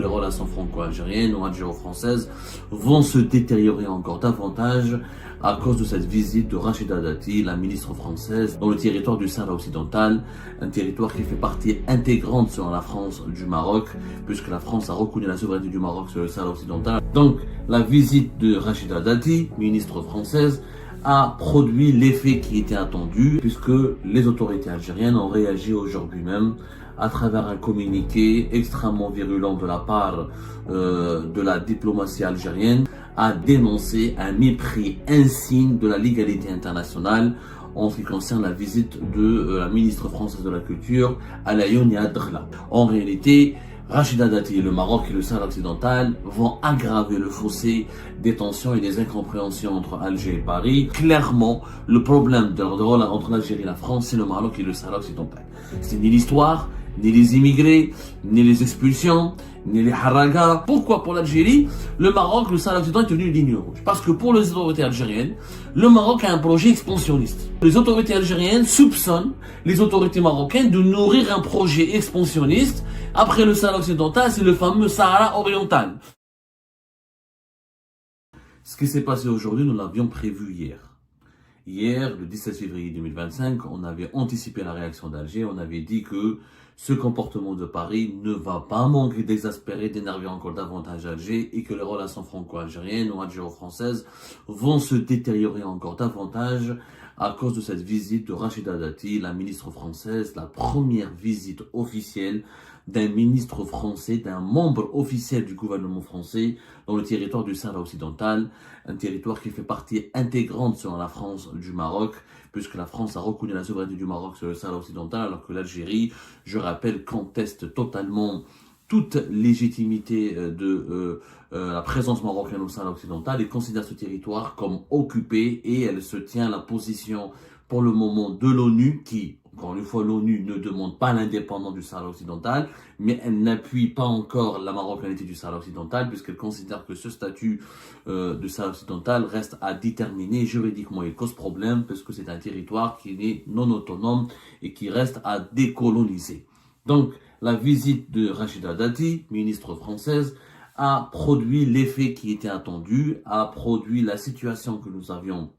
Les relations franco-algériennes ou algéro-françaises vont se détériorer encore davantage à cause de cette visite de Rachida Dati, la ministre française, dans le territoire du Sahara occidental, un territoire qui fait partie intégrante selon la France du Maroc, puisque la France a reconnu la souveraineté du Maroc sur le Sahara occidental. Donc, la visite de Rachida Dati, ministre française, a produit l'effet qui était attendu, puisque les autorités algériennes ont réagi aujourd'hui même à travers un communiqué extrêmement virulent de la part de la diplomatie algérienne, a dénoncé un mépris insigne de la légalité internationale en ce qui concerne la visite de la ministre française de la Culture, Alayoune Adrla. En réalité, Rachida Dati et le Maroc et le Sahara occidental vont aggraver le fossé des tensions et des incompréhensions entre Alger et Paris. Clairement, le problème entre l'Algérie et la France, c'est le Maroc et le Sahara occidental. C'est ni l'histoire, ni les immigrés, ni les expulsions, ni les haragas. Pourquoi pour l'Algérie, le Maroc, le Sahara occidental est devenu une ligne rouge? Parce que pour les autorités algériennes, le Maroc a un projet expansionniste. Les autorités algériennes soupçonnent les autorités marocaines de nourrir un projet expansionniste. Après le Sahara occidental, c'est le fameux Sahara oriental. Ce qui s'est passé aujourd'hui, nous l'avions prévu hier. Hier, le 17 février 2025, on avait anticipé la réaction d'Alger. On avait dit que ce comportement de Paris ne va pas manquer d'exaspérer, d'énerver encore davantage Alger et que les relations franco-algériennes ou algéro-françaises vont se détériorer encore davantage à cause de cette visite de Rachida Dati, la ministre française, la première visite officielle d'un ministre français, d'un membre officiel du gouvernement français dans le territoire du Sahara occidental, un territoire qui fait partie intégrante selon la France du Maroc, puisque la France a reconnu la souveraineté du Maroc sur le Sahara occidental, alors que l'Algérie, je rappelle, conteste totalement toute légitimité de la présence marocaine au Sahara occidental et considère ce territoire comme occupé, et elle se tient à la position pour le moment de l'ONU qui, encore une fois, l'ONU ne demande pas l'indépendance du Sahara occidental, mais elle n'appuie pas encore la marocanité du Sahara occidental, puisqu'elle considère que ce statut du Sahara occidental reste à déterminer juridiquement. Il cause problème, parce que c'est un territoire qui est non autonome et qui reste à décoloniser. Donc, la visite de Rachida Dati, ministre française, a produit l'effet qui était attendu, a produit la situation que nous avions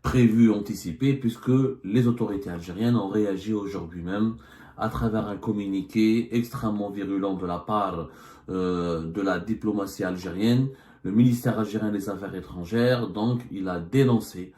prévu, anticipé, puisque les autorités algériennes ont réagi aujourd'hui même à travers un communiqué extrêmement virulent de la part de la diplomatie algérienne. Le ministère algérien des Affaires étrangères, donc, il a dénoncé,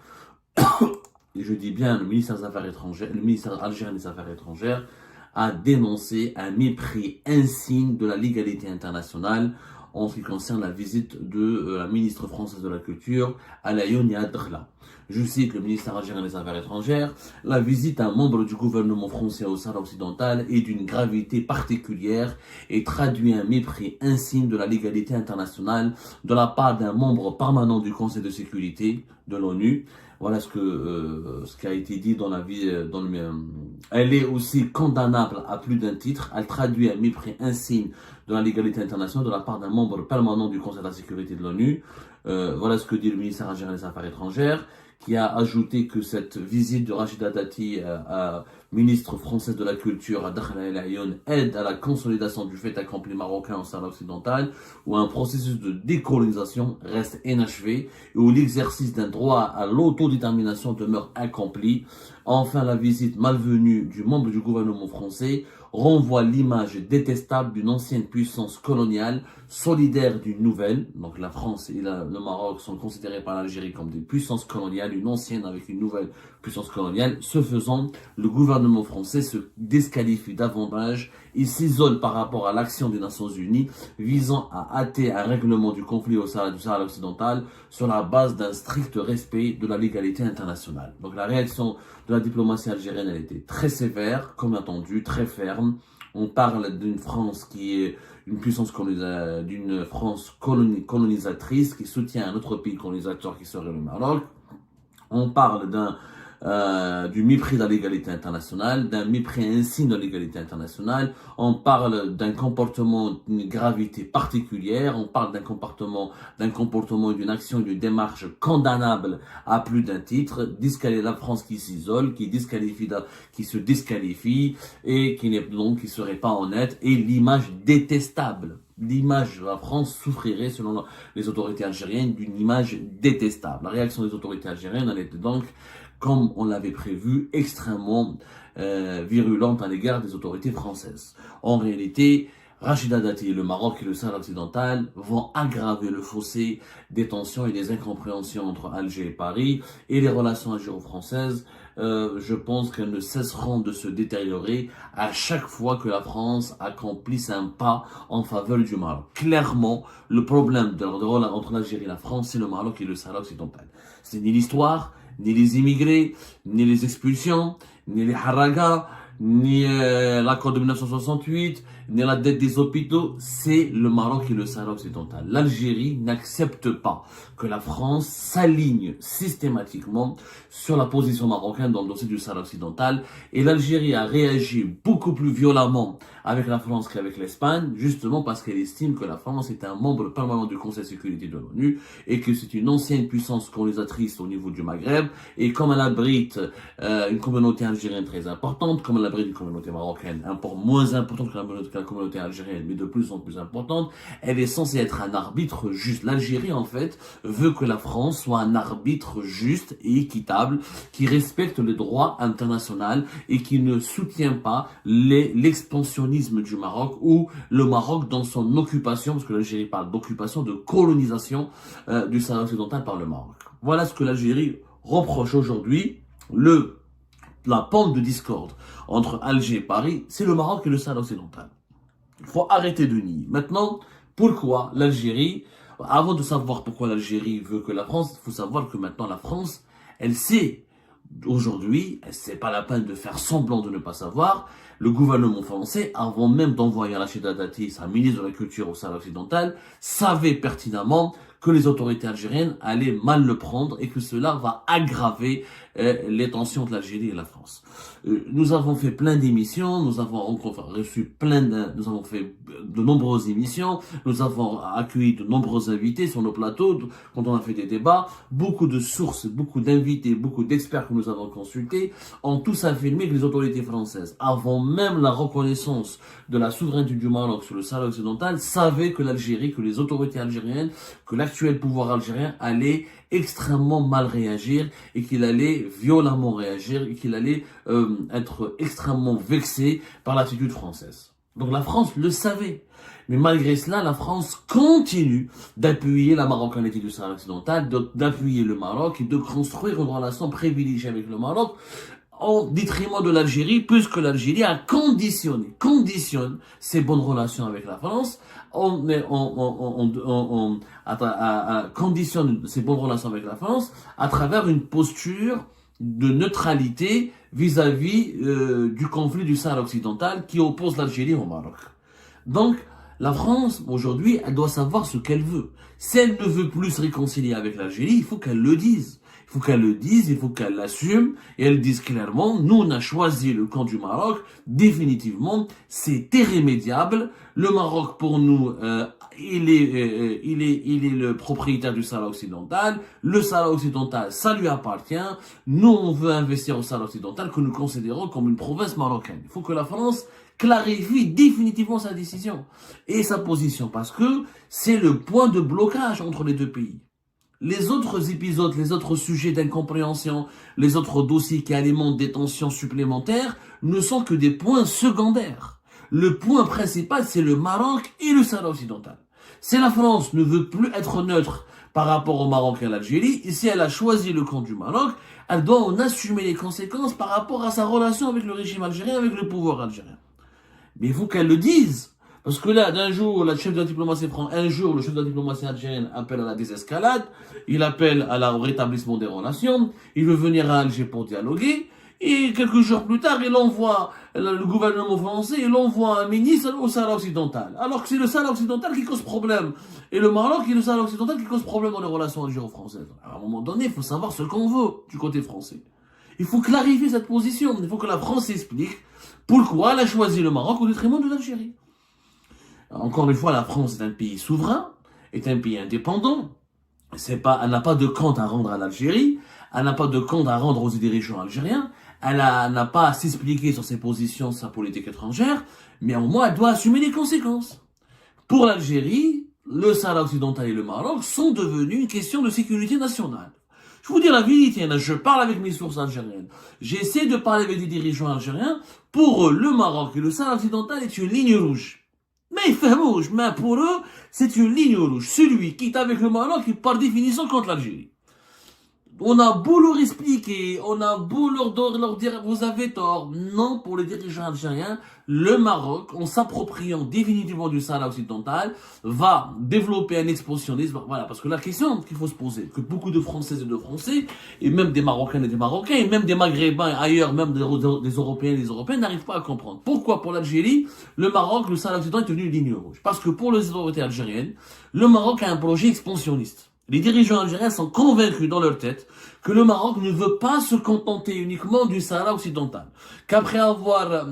et je dis bien le ministère des Affaires étrangères, le ministère algérien des Affaires étrangères a dénoncé un mépris insigne de la légalité internationale en ce qui concerne la visite de la ministre française de la Culture, Alayoune Adrla. Je cite le ministère algérien des Affaires étrangères: la visite d'un membre du gouvernement français au Sahara occidental est d'une gravité particulière et traduit un mépris insigne de la légalité internationale de la part d'un membre permanent du Conseil de sécurité de l'ONU. Voilà ce qui a été dit dans la vie. Elle est aussi condamnable à plus d'un titre. Elle traduit un mépris insigne de la légalité internationale de la part d'un membre permanent du Conseil de la sécurité de l'ONU. Voilà ce que dit le ministère algérien des Affaires étrangères, qui a ajouté que cette visite de Rachida Dati, ministre française de la Culture, à Dakhla El Ayoun, aide à la consolidation du fait accompli marocain au Sahara occidental, où un processus de décolonisation reste inachevé et où l'exercice d'un droit à l'autodétermination demeure incompli. Enfin, la visite malvenue du membre du gouvernement français renvoie l'image détestable d'une ancienne puissance coloniale, solidaire d'une nouvelle. Donc la France et le Maroc sont considérés par l'Algérie comme des puissances coloniales, une ancienne avec une nouvelle puissance coloniale. Ce faisant, le gouvernement français se disqualifie davantage et s'isole par rapport à l'action des Nations Unies visant à hâter un règlement du conflit du Sahara occidental sur la base d'un strict respect de la légalité internationale. Donc la réaction de la diplomatie algérienne, elle était très sévère, comme attendu, très ferme. On parle d'une France qui est une puissance d'une France colonisatrice qui soutient un autre pays colonisateur qui serait le Maroc. On parle du mépris de la légalité internationale, d'un mépris insigne de la légalité internationale. On parle d'un comportement d'une gravité particulière. On parle d'un comportement et d'une action et d'une démarche condamnable à plus d'un titre. La France qui s'isole, qui se disqualifie et qui serait pas honnête, et l'image détestable l'image de la France souffrirait, selon les autorités algériennes, d'une image détestable. La réaction des autorités algériennes, elle était donc, comme on l'avait prévu, extrêmement virulente à l'égard des autorités françaises. En réalité, Rachida Dati, le Maroc et le Sahel occidental vont aggraver le fossé des tensions et des incompréhensions entre Alger et Paris, et les relations algéro-françaises, je pense qu'elles ne cesseront de se détériorer à chaque fois que la France accomplisse un pas en faveur du Maroc. Clairement, le problème entre l'Algérie et la France, c'est le Maroc et le Sahel occidental. C'est ni l'histoire, ni les immigrés, ni les expulsions, ni les haragas, ni l'accord de 1968, ni la dette des hôpitaux, c'est le Maroc et le Sahel occidental. L'Algérie n'accepte pas que la France s'aligne systématiquement sur la position marocaine dans le dossier du Sahel occidental, et l'Algérie a réagi beaucoup plus violemment avec la France qu'avec l'Espagne, justement parce qu'elle estime que la France est un membre permanent du Conseil de sécurité de l'ONU et que c'est une ancienne puissance colonisatrice au niveau du Maghreb, et comme elle abrite une communauté algérienne très importante, comme elle abrite une communauté marocaine moins importante que la communauté algérienne, mais de plus en plus importante, elle est censée être un arbitre juste. L'Algérie, en fait, veut que la France soit un arbitre juste et équitable, qui respecte le droit international et qui ne soutient pas l'expansionnisme du Maroc ou le Maroc dans son occupation, parce que l'Algérie parle d'occupation, de colonisation du Sahara occidental par le Maroc. Voilà ce que l'Algérie reproche aujourd'hui. La pente de discorde entre Alger et Paris, c'est le Maroc et le Sahel occidental. Il faut arrêter de nier. Maintenant, pourquoi l'Algérie, avant de savoir pourquoi l'Algérie veut que la France, il faut savoir que maintenant la France, elle sait, aujourd'hui, c'est pas la peine de faire semblant de ne pas savoir, le gouvernement français, avant même d'envoyer Rachida Dati, sa ministre de la Culture au Sahel occidental, savait pertinemment que les autorités algériennes allaient mal le prendre et que cela va aggraver les tensions de l'Algérie et la France. Nous avons fait plein d'émissions, nous avons fait de nombreuses émissions, nous avons accueilli de nombreux invités sur nos plateaux, quand on a fait des débats, beaucoup de sources, beaucoup d'invités, beaucoup d'experts que nous avons consultés ont tous affirmé que les autorités françaises, avant même la reconnaissance de la souveraineté du Maroc sur le Sahel occidental, savaient que l'Algérie, que les autorités algériennes, que l'actuel pouvoir algérien allait extrêmement mal réagir et qu'il allait violemment réagir et qu'il allait être extrêmement vexé par l'attitude française. Donc la France le savait. Mais malgré cela, la France continue d'appuyer la marocanité du Sahel occidental, d'appuyer le Maroc et de construire une relation privilégiée avec le Maroc au détriment de l'Algérie, puisque l'Algérie conditionne ses bonnes relations avec la France, conditionne ses bonnes relations avec la France à travers une posture de neutralité vis-à-vis du conflit du Sahel occidental qui oppose l'Algérie au Maroc. Donc, la France, aujourd'hui, elle doit savoir ce qu'elle veut. Si elle ne veut plus se réconcilier avec l'Algérie, il faut qu'elle le dise. Il faut qu'elle le dise, il faut qu'elle l'assume, et elle dise clairement, nous on a choisi le camp du Maroc, définitivement, c'est irrémédiable. Le Maroc pour nous, il est le propriétaire du Sahara occidental, le Sahara occidental, ça lui appartient, nous on veut investir au Sahara occidental que nous considérons comme une province marocaine. Il faut que la France clarifie définitivement sa décision et sa position, parce que c'est le point de blocage entre les deux pays. Les autres épisodes, les autres sujets d'incompréhension, les autres dossiers qui alimentent des tensions supplémentaires ne sont que des points secondaires. Le point principal, c'est le Maroc et le Sahara occidental. Si la France ne veut plus être neutre par rapport au Maroc et à l'Algérie, et si elle a choisi le camp du Maroc, elle doit en assumer les conséquences par rapport à sa relation avec le régime algérien, avec le pouvoir algérien. Mais il faut qu'elle le dise. Parce que là, d'un jour, le chef de la diplomatie prend un jour, le chef de la diplomatie algérienne appelle à la désescalade, il appelle au rétablissement des relations, il veut venir à Alger pour dialoguer, et quelques jours plus tard, il envoie, le gouvernement français, il envoie un ministre au Sahara occidental. Alors que c'est le Sahara occidental qui cause problème. Et le Maroc et le Sahara occidental qui cause problème dans les relations algéro-françaises. À un moment donné, il faut savoir ce qu'on veut du côté français. Il faut clarifier cette position. Il faut que la France explique pourquoi elle a choisi le Maroc au détriment de l'Algérie. Encore une fois, la France est un pays souverain, est un pays indépendant. Elle n'a pas de compte à rendre à l'Algérie, elle n'a pas de compte à rendre aux dirigeants algériens, elle n'a pas à s'expliquer sur ses positions, sa politique étrangère, mais au moins elle doit assumer les conséquences. Pour l'Algérie, le Sahara occidental et le Maroc sont devenus une question de sécurité nationale. Je vous dis la vérité, je parle avec mes sources algériennes. J'essaie de parler avec des dirigeants algériens. Pour eux, le Maroc et le Sahara occidental est une ligne rouge. Mais il fait rouge, mais pour eux, c'est une ligne rouge. Celui qui est avec le Maroc est par définition contre l'Algérie. On a beau leur expliquer, on a beau leur dire vous avez tort. Non, pour les dirigeants algériens, le Maroc, en s'appropriant définitivement du Sahara occidental, va développer un expansionnisme. Voilà, parce que la question qu'il faut se poser, que beaucoup de Françaises et de Français, et même des Marocains et des Marocains, et même des Maghrébins ailleurs, même des Européens et des Européens, n'arrivent pas à comprendre. Pourquoi pour l'Algérie, le Maroc, le Sahara occidental est devenu une ligne rouge? Parce que pour les autorités algériennes, le Maroc a un projet expansionniste. Les dirigeants algériens sont convaincus dans leur tête que le Maroc ne veut pas se contenter uniquement du Sahara occidental. Qu'après avoir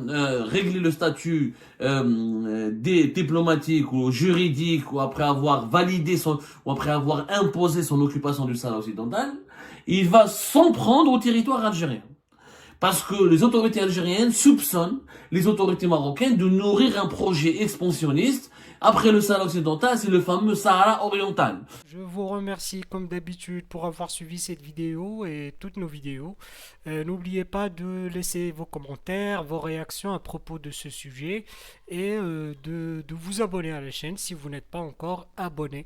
réglé le statut diplomatique ou juridique, ou après avoir validé ou après avoir imposé son occupation du Sahara occidental, il va s'en prendre au territoire algérien. Parce que les autorités algériennes soupçonnent les autorités marocaines de nourrir un projet expansionniste. Après le Sahara occidental, c'est le fameux Sahara oriental. Je vous remercie comme d'habitude pour avoir suivi cette vidéo et toutes nos vidéos. N'oubliez pas de laisser vos commentaires, vos réactions à propos de ce sujet et de vous abonner à la chaîne si vous n'êtes pas encore abonné.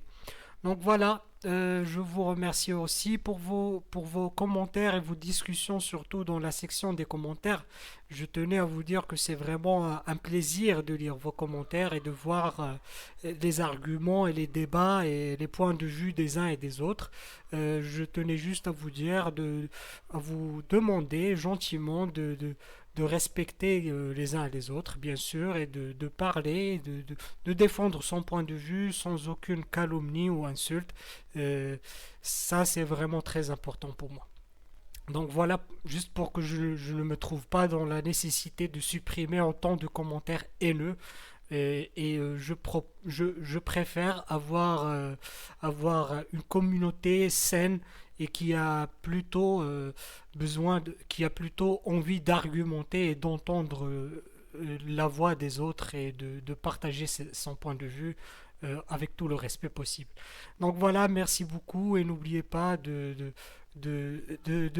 Donc voilà, je vous remercie aussi pour vos commentaires et vos discussions, surtout dans la section des commentaires. Je tenais à vous dire que c'est vraiment un plaisir de lire vos commentaires et de voir les arguments et les débats et les points de vue des uns et des autres. Je tenais juste à vous dire, à vous demander gentiment de respecter les uns et les autres, bien sûr, et de parler, de défendre son point de vue sans aucune calomnie ou insulte. Ça, c'est vraiment très important pour moi. Donc voilà, juste pour que je ne me trouve pas dans la nécessité de supprimer autant de commentaires haineux. Je préfère avoir une communauté saine et qui a plutôt qui a plutôt envie d'argumenter et d'entendre la voix des autres et de partager son point de vue avec tout le respect possible. Donc voilà, merci beaucoup et n'oubliez pas de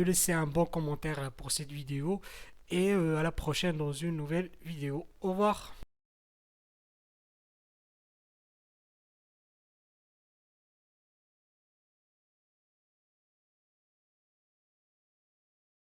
laisser un bon commentaire pour cette vidéo et à la prochaine dans une nouvelle vidéo. Au revoir.